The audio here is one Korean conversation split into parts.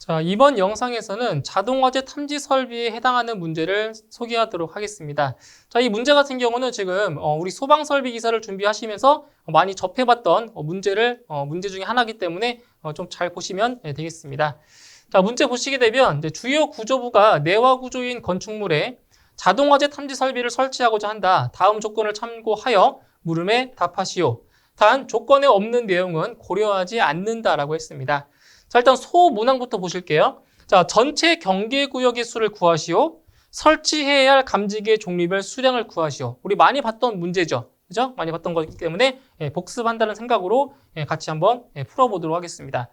자, 이번 영상에서는 자동화재 탐지 설비에 해당하는 문제를 소개하도록 하겠습니다. 자, 이 문제 같은 경우는 지금 우리 소방설비 기사를 준비하시면서 많이 접해봤던 문제 중에 하나이기 때문에 좀 잘 보시면 되겠습니다. 자, 문제 보시게 되면 이제 주요 구조부가 내화 구조인 건축물에 자동화재 탐지 설비를 설치하고자 한다. 다음 조건을 참고하여 물음에 답하시오. 단 조건에 없는 내용은 고려하지 않는다라고 했습니다. 자, 일단 소문항부터 보실게요. 자, 전체 경계구역의 수를 구하시오. 설치해야 할 감지기의 종류별 수량을 구하시오. 우리 많이 봤던 문제죠. 그죠? 많이 봤던 거기 때문에 복습한다는 생각으로 같이 한번 풀어보도록 하겠습니다.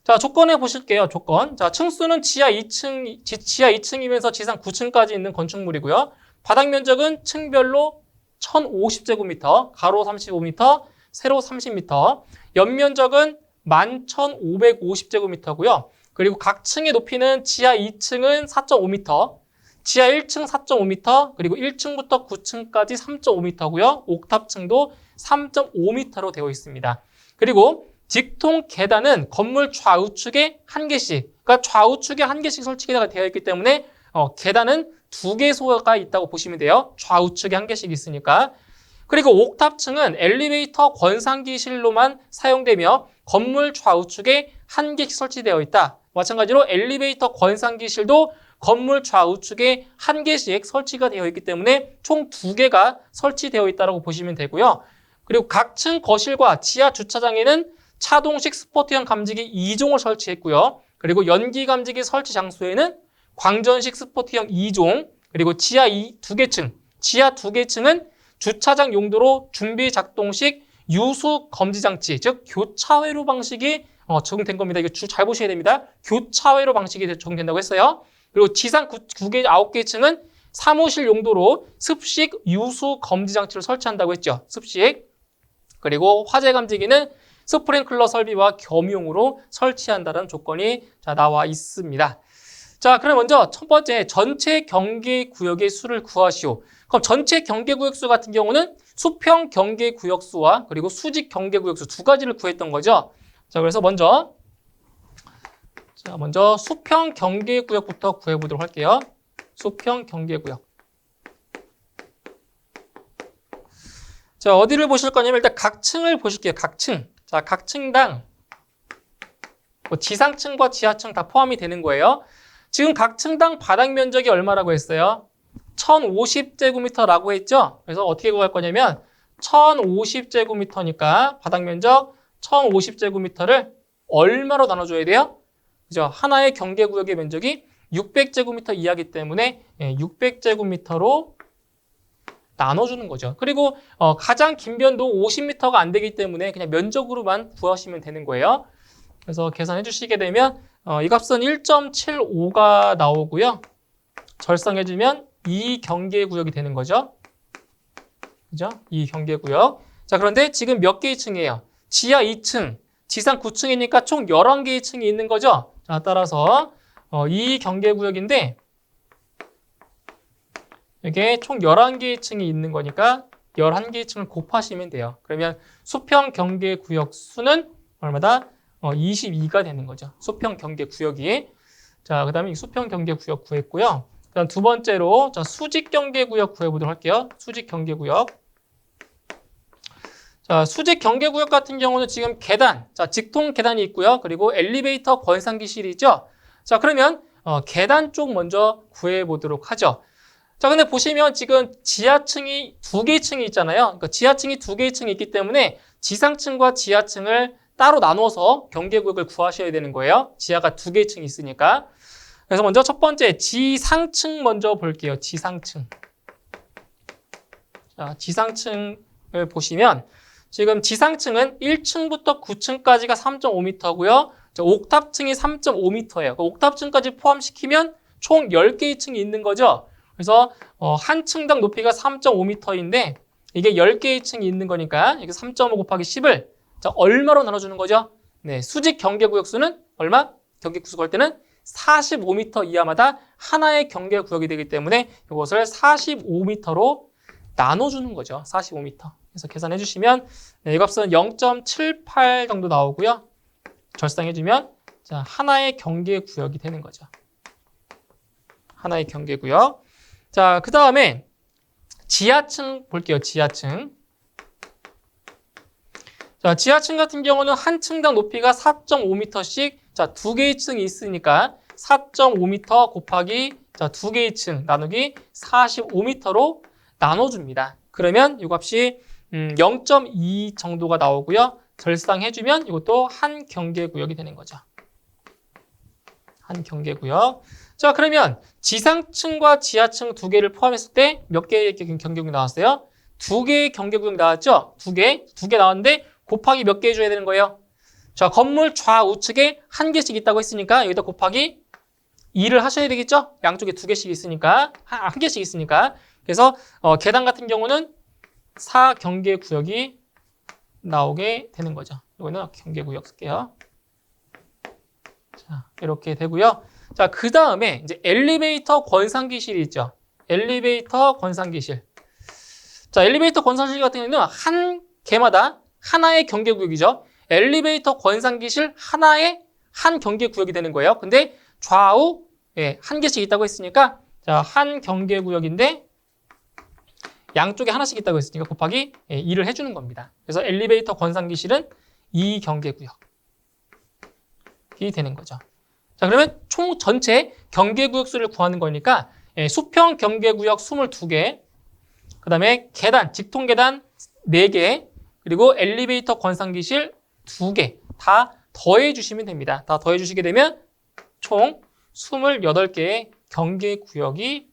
자, 조건에 보실게요. 조건. 자, 층수는 지하 2층이면서 지상 9층까지 있는 건축물이고요. 바닥 면적은 층별로 1050제곱미터, 가로 35m, 세로 30m, 연면적은 11,550제곱미터고요. 그리고 각 층의 높이는 지하 2층은 4.5m, 지하 1층 4.5m, 그리고 1층부터 9층까지 3.5m고요. 옥탑층도 3.5m로 되어 있습니다. 그리고 직통 계단은 건물 좌우측에 한 개씩, 그러니까 좌우측에 한 개씩 설치가 되어 있기 때문에 계단은 2개소가 있다고 보시면 돼요. 좌우측에 한 개씩 있으니까. 그리고 옥탑층은 엘리베이터 권상기실로만 사용되며 건물 좌우측에 한 개씩 설치되어 있다. 마찬가지로 엘리베이터 권상기실도 건물 좌우측에 한 개씩 설치가 되어 있기 때문에 총 2개가 설치되어 있다고 보시면 되고요. 그리고 각 층 거실과 지하 주차장에는 차동식 스포트형 감지기 2종을 설치했고요. 그리고 연기 감지기 설치 장소에는 광전식 스포트형 2종, 그리고 지하 2개 층, 지하 2개 층은 주차장 용도로 준비 작동식 유수 검지 장치, 즉 교차회로 방식이 적용된 겁니다. 이거 잘 보셔야 됩니다. 교차회로 방식이 적용된다고 했어요. 그리고 지상 9개 층은 사무실 용도로 습식 유수 검지 장치를 설치한다고 했죠. 습식. 그리고 화재 감지기는 스프링클러 설비와 겸용으로 설치한다는 조건이 나와 있습니다. 자, 그럼 먼저 첫 번째 전체 경계구역의 수를 구하시오. 그럼 전체 경계구역 수 같은 경우는 수평 경계구역 수와 그리고 수직 경계구역 수 2가지를 구했던 거죠. 자, 그래서 먼저 수평 경계구역부터 구해보도록 할게요. 수평 경계구역. 자, 어디를 보실 거냐면 일단 각 층을 보실게요. 각 층. 자, 각 층당 지상층과 지하층 다 포함이 되는 거예요. 지금 각 층당 바닥 면적이 얼마라고 했어요? 1050제곱미터라고 했죠? 그래서 어떻게 구할 거냐면 1050제곱미터니까 바닥 면적 1050제곱미터를 얼마로 나눠줘야 돼요? 그죠? 하나의 경계구역의 면적이 600제곱미터 이하이기 때문에 600제곱미터로 나눠주는 거죠. 그리고 가장 긴 변도 50m가 안 되기 때문에 그냥 면적으로만 구하시면 되는 거예요. 그래서 계산해 주시게 되면 이 값은 1.75가 나오고요. 절상해주면 2경계구역이 되는 거죠. 그죠? 2경계구역. 자, 그런데 지금 몇 개의 층이에요? 지하 2층, 지상 9층이니까 총 11개의 층이 있는 거죠. 자, 따라서 2경계구역인데 이게 총 11개의 층이 있는 거니까 11개의 층을 곱하시면 돼요. 그러면 수평 경계구역 수는 얼마다? 22가 되는 거죠. 수평 경계구역이. 자, 그 다음에 수평 경계구역 구했고요. 그다음 두 번째로 수직 경계구역 구해보도록 할게요. 수직 경계구역. 자, 수직 경계구역 같은 경우는 지금 계단, 직통 계단이 있고요. 그리고 엘리베이터 권상기실이죠. 자, 그러면 계단 쪽 먼저 구해보도록 하죠. 자, 근데 보시면 지금 지하층이 2개의 층이 있잖아요. 그러니까 지하층이 2개의 층이 있기 때문에 지상층과 지하층을 따로 나눠서 경계구역을 구하셔야 되는 거예요. 지하가 2개의 층이 있으니까. 그래서 먼저 첫 번째 지상층 먼저 볼게요. 지상층. 자, 지상층을 보시면 지금 지상층은 1층부터 9층까지가 3.5m고요. 옥탑층이 3.5m예요. 옥탑층까지 포함시키면 총 10개의 층이 있는 거죠. 그래서 한 층당 높이가 3.5m인데 이게 10개의 층이 있는 거니까 이게 3.5 곱하기 10을 얼마로 나눠주는 거죠? 네, 수직 경계구역 수는 얼마? 경계구역 할 때는 45m 이하마다 하나의 경계구역이 되기 때문에 이것을 45m로 나눠주는 거죠. 45m. 그래서 계산해 주시면 이 값은 0.78 정도 나오고요. 절상해 주면 자, 하나의 경계 구역이 되는 거죠. 하나의 경계 구역. 자, 그 다음에 지하층 볼게요. 지하층. 자, 지하층 같은 경우는 한 층당 높이가 4.5m씩, 자, 두 개의 층이 있으니까 4.5m 곱하기, 자, 두 개의 층 나누기 45m로 나눠줍니다. 그러면 이 값이 0.2 정도가 나오고요. 절상해주면 이것도 한 경계구역이 되는 거죠. 한 경계구역. 자, 그러면 지상층과 지하층 두 개를 포함했을 때 몇 개의 경계구역이 나왔어요? 두 개의 경계구역이 나왔죠? 두 개 나왔는데 곱하기 몇 개 해줘야 되는 거예요? 자, 건물 좌우측에 한 개씩 있다고 했으니까 여기다 곱하기 2를 하셔야 되겠죠? 양쪽에 두 개씩 있으니까, 한 개씩 있으니까. 그래서 계단 같은 경우는 4경계구역이 나오게 되는 거죠. 이거는 경계구역 쓸게요. 자, 이렇게 되고요. 자, 그 다음에 이제 엘리베이터 권상기실이 있죠. 엘리베이터 권상기실. 자, 엘리베이터 권상기실 같은 경우는 한 개마다 하나의 경계구역이죠. 엘리베이터 권상기실 하나의 한 경계구역이 되는 거예요. 근데 좌우 한 개씩 있다고 했으니까, 자, 한 경계구역인데 양쪽에 하나씩 있다고 했으니까 곱하기 2를 해주는 겁니다. 그래서 엘리베이터 권상기실은 2경계구역이 되는 거죠. 자, 그러면 총 전체 경계구역 수를 구하는 거니까 수평 경계구역 22개, 그 다음에 계단, 직통계단 4개, 그리고 엘리베이터 권상기실 2개 다 더해 주시면 됩니다. 다 더해 주시게 되면 총 28개의 경계구역이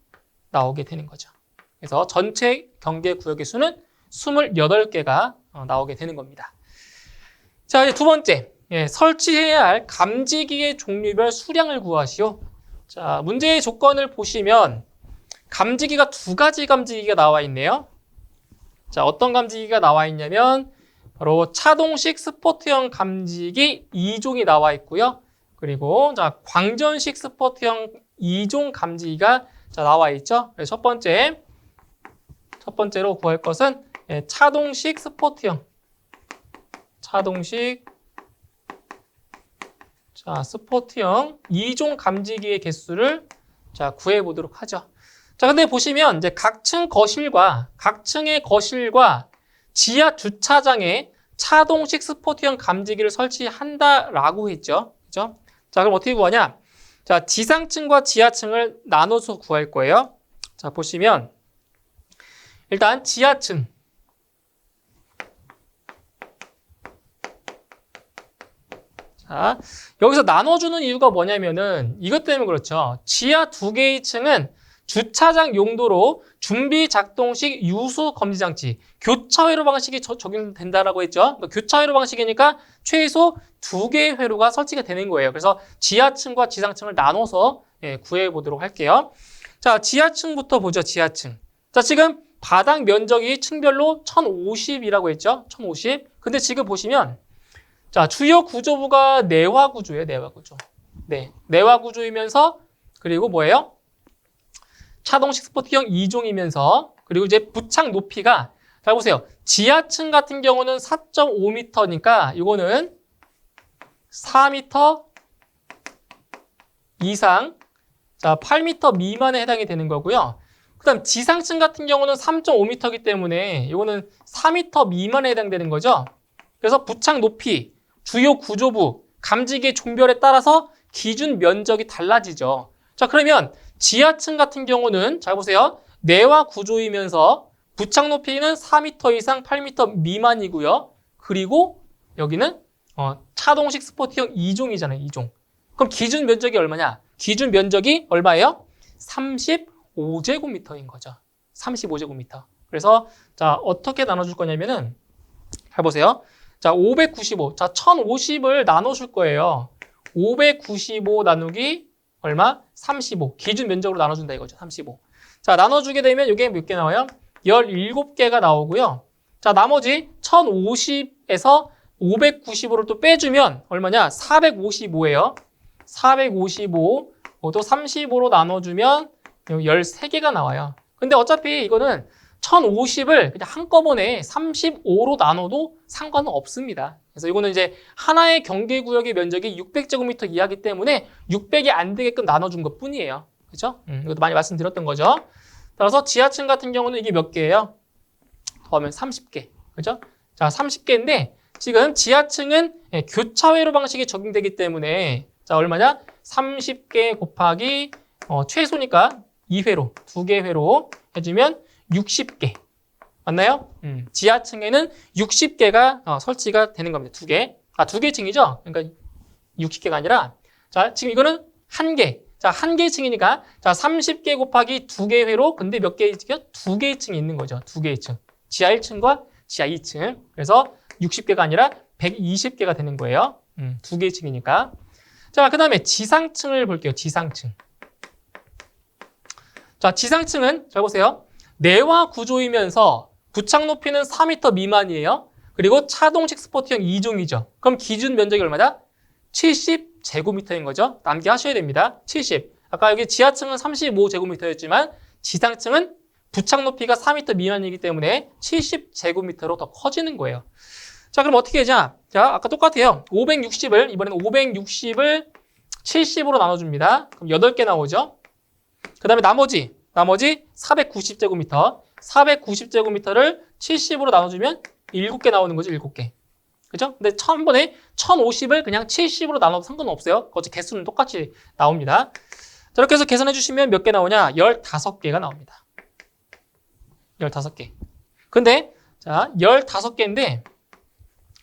나오게 되는 거죠. 그래서 전체 경계구역의 수는 28개가 나오게 되는 겁니다. 자, 이제 두 번째, 설치해야 할 감지기의 종류별 수량을 구하시오. 자, 문제의 조건을 보시면 감지기가 두 가지 감지기가 나와 있네요. 자, 어떤 감지기가 나와 있냐면 바로 차동식 스포트형 감지기 2종이 나와 있고요. 그리고 자, 광전식 스포트형 2종 감지기가 나와 있죠. 그래서 첫 번째로 구할 것은 차동식 스포트형. 차동식 스포트형 2종 감지기의 개수를 구해 보도록 하죠. 자, 근데 보시면 이제 각층의 거실과 지하 주차장에 차동식 스포트형 감지기를 설치한다라고 했죠. 그죠? 자, 그럼 어떻게 구하냐? 자, 지상층과 지하층을 나눠서 구할 거예요. 자, 보시면 일단 지하층. 자, 여기서 나눠주는 이유가 뭐냐면은 이것 때문에 그렇죠. 지하 두 개의 층은 주차장 용도로 준비 작동식 유수 검지 장치, 교차 회로 방식이 적용된다라고 했죠. 그러니까 교차 회로 방식이니까 최소 2개의 회로가 설치가 되는 거예요. 그래서 지하층과 지상층을 나눠서 구해 보도록 할게요. 자, 지하층부터 보죠. 지하층. 자, 지금 바닥 면적이 층별로 1050이라고 했죠. 1050. 근데 지금 보시면 자, 주요 구조부가 내화 구조예요. 내화 구조. 네, 내화 구조이면서 그리고 뭐예요? 차동식 스포트형 2종이면서 그리고 이제 부착 높이가 잘 보세요. 지하층 같은 경우는 4.5m니까 이거는 4m 이상, 자, 8m 미만에 해당이 되는 거고요. 그 다음 지상층 같은 경우는 3.5m이기 때문에 이거는 4m 미만에 해당되는 거죠. 그래서 부착 높이, 주요 구조부, 감지기의 종별에 따라서 기준 면적이 달라지죠. 자, 그러면 지하층 같은 경우는 잘 보세요. 내화 구조이면서 부착 높이는 4m 이상 8m 미만이고요. 그리고 여기는 차동식 스포트형 2종이잖아요. 2종. 그럼 기준 면적이 얼마냐? 기준 면적이 얼마예요? 35제곱미터인 거죠. 35제곱미터. 그래서 자, 어떻게 나눠줄 거냐면은 잘 보세요. 자, 595. 자, 1050을 나눠줄 거예요. 595 나누기 얼마? 35. 기준 면적으로 나눠준다 이거죠. 35. 자, 나눠주게 되면 이게 몇 개 나와요? 17개가 나오고요. 자, 나머지 1050에서 595를 또 빼주면 얼마냐? 455예요. 455. 또 35로 나눠주면 13개가 나와요. 근데 어차피 이거는 1050을 그냥 한꺼번에 35로 나눠도 상관은 없습니다. 그래서 이거는 이제 하나의 경계구역의 면적이 600제곱미터 이하이기 때문에 600이 안 되게끔 나눠준 것 뿐이에요. 그죠? 이것도 많이 말씀드렸던 거죠. 따라서 지하층 같은 경우는 이게 몇 개예요? 더하면 30개. 그죠? 자, 30개인데 지금 지하층은 교차회로 방식이 적용되기 때문에 자, 얼마냐? 30개 곱하기 최소니까 2회로, 2개 회로 해주면 60개. 맞나요? 지하층에는 60개가 설치가 되는 겁니다. 2개. 아, 2개 층이죠? 그러니까 60개가 아니라 자, 지금 이거는 1개. 자, 1개 층이니까 자, 30개 곱하기 2개 회로 근데 몇 개의 층이요? 2개의 층이 있는 거죠. 2개의 층. 지하 1층과 지하 2층. 그래서 60개가 아니라 120개가 되는 거예요. 2개의 층이니까. 자, 그 다음에 지상층을 볼게요. 지상층. 자, 지상층은 잘 보세요. 내화 구조이면서 부착 높이는 4m 미만이에요. 그리고 차동식 스포트형 2종이죠. 그럼 기준 면적이 얼마다? 70제곱미터인 거죠. 남기하셔야 됩니다. 70. 아까 여기 지하층은 35제곱미터였지만 지상층은 부착 높이가 4m 미만이기 때문에 70제곱미터로 더 커지는 거예요. 자, 그럼 어떻게 하자? 자, 아까 똑같아요. 560을, 이번에는 560을 70으로 나눠줍니다. 그럼 8개 나오죠? 그 다음에 나머지 490제곱미터. 490제곱미터를 70으로 나눠주면 7개 나오는 거죠, 7개. 그죠? 근데 한 번에 1050을 그냥 70으로 나눠도 상관은 없어요. 어차피 개수는 똑같이 나옵니다. 자, 이렇게 해서 계산해 주시면 몇 개 나오냐? 15개가 나옵니다. 15개. 근데, 자, 15개인데,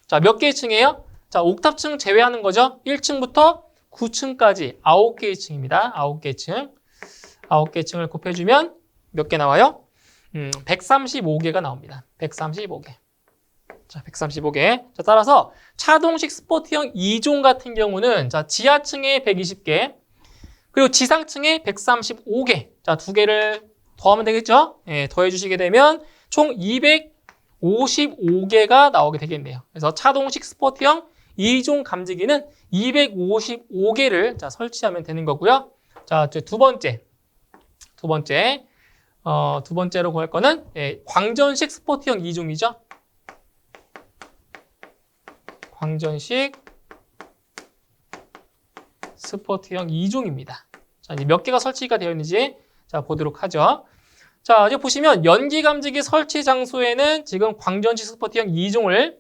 자, 몇 개의 층이에요? 자, 옥탑층 제외하는 거죠. 1층부터 9층까지 9개의 층입니다. 9개의 층. 9개의 층을 곱해주면 몇 개 나와요? 135개가 나옵니다. 135개. 자, 135개. 자, 따라서 차동식 스포트형 2종 같은 경우는 자, 지하층에 120개, 그리고 지상층에 135개. 자, 2개를 더하면 되겠죠? 예, 더해 주시게 되면 총 255개가 나오게 되겠네요. 그래서 차동식 스포트형 2종 감지기는 255개를 자, 설치하면 되는 거고요. 자, 두 번째로 구할 거는 광전식 스포트형 2종이죠. 광전식 스포트형 2종입니다. 자, 이제 몇 개가 설치가 되어 있는지 자, 보도록 하죠. 자, 이제 보시면 연기 감지기 설치 장소에는 지금 광전식 스포트형 2종을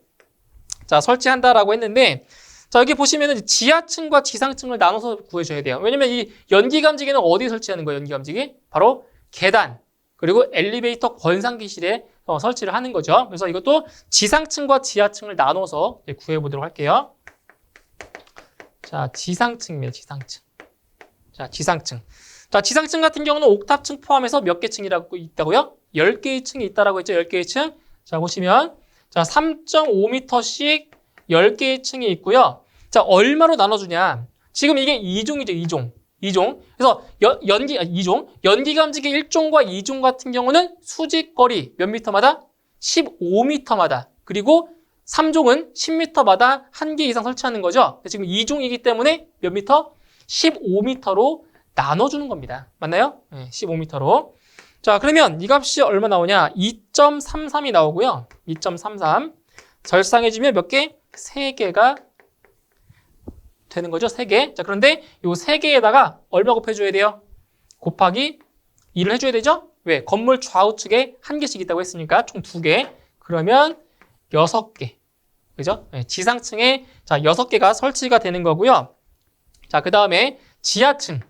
자, 설치한다라고 했는데 자, 여기 보시면은 지하층과 지상층을 나눠서 구해줘야 돼요. 왜냐면 이 연기 감지기는 어디에 설치하는 거예요? 연기 감지기? 바로 계단, 그리고 엘리베이터 권상기실에 설치를 하는 거죠. 그래서 이것도 지상층과 지하층을 나눠서 구해보도록 할게요. 자, 지상층입니다. 지상층. 자, 지상층. 자, 지상층 같은 경우는 옥탑층 포함해서 몇 개 층이라고 있다고요? 10개의 층이 있다라고 했죠. 10개의 층. 자, 보시면 자, 3.5m씩 10개의 층이 있고요. 자, 얼마로 나눠주냐? 지금 이게 2종이죠. 2종. 그래서 연기 감지기 1종과 2종 같은 경우는 수직거리 몇 미터마다? 15m마다. 그리고 3종은 10m마다 1개 이상 설치하는 거죠. 지금 2종이기 때문에 몇 미터? 15m로 나눠주는 겁니다. 맞나요? 네, 15m로. 자, 그러면 이 값이 얼마 나오냐? 2.33이 나오고요. 2.33. 절상해주면 몇 개? 3개가 되는 거죠. 3개. 자, 그런데 이 3개에다가 얼마 곱해줘야 돼요? 곱하기 2를 해줘야 되죠? 왜? 건물 좌우측에 1개씩 있다고 했으니까 총 2개. 그러면 6개. 그죠? 네, 지상층에 자, 6개가 설치가 되는 거고요. 자, 그 다음에 지하층.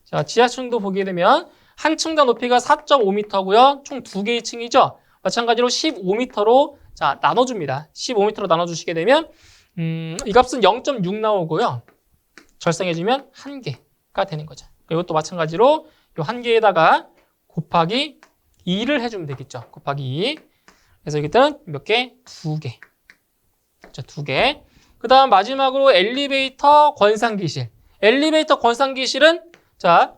자, 지하층도 보게 되면 한 층당 높이가 4.5m고요. 총 2개의 층이죠. 마찬가지로 15m로 자, 나눠줍니다. 15m로 나눠주시게 되면 이 값은 0.6 나오고요. 절상해주면 1개가 되는 거죠. 그리고 또 마찬가지로 이 1개에다가 곱하기 2를 해주면 되겠죠. 곱하기 2. 그래서 여기는 몇 개? 2개. 자, 2개. 그 다음 마지막으로 엘리베이터 권상기실. 엘리베이터 권상기실은 자,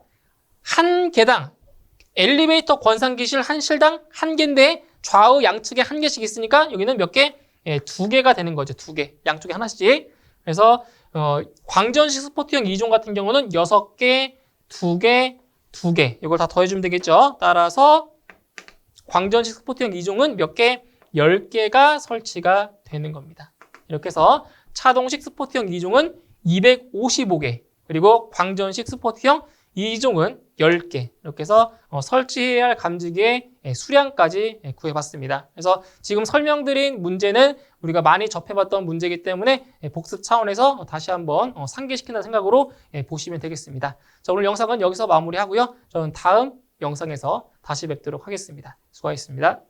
한 개당 엘리베이터 권상기실 한 실당 1개인데 좌우 양측에 1개씩 있으니까 여기는 몇 개? 2개가 되는 거죠. 2개. 양쪽에 하나씩. 그래서 광전식 스포트형 2종 같은 경우는 6개, 2개, 2개. 이걸 다 더해주면 되겠죠. 따라서 광전식 스포트형 2종은 몇 개? 10개가 설치가 되는 겁니다. 이렇게 해서 차동식 스포트형 2종은 255개, 그리고 광전식 스포트형 2종은 10개. 이렇게 해서 설치해야 할 감지기의 수량까지 구해봤습니다. 그래서 지금 설명드린 문제는 우리가 많이 접해봤던 문제이기 때문에 복습 차원에서 다시 한번 상기시킨다는 생각으로 보시면 되겠습니다. 자, 오늘 영상은 여기서 마무리하고요. 저는 다음 영상에서 다시 뵙도록 하겠습니다. 수고하셨습니다.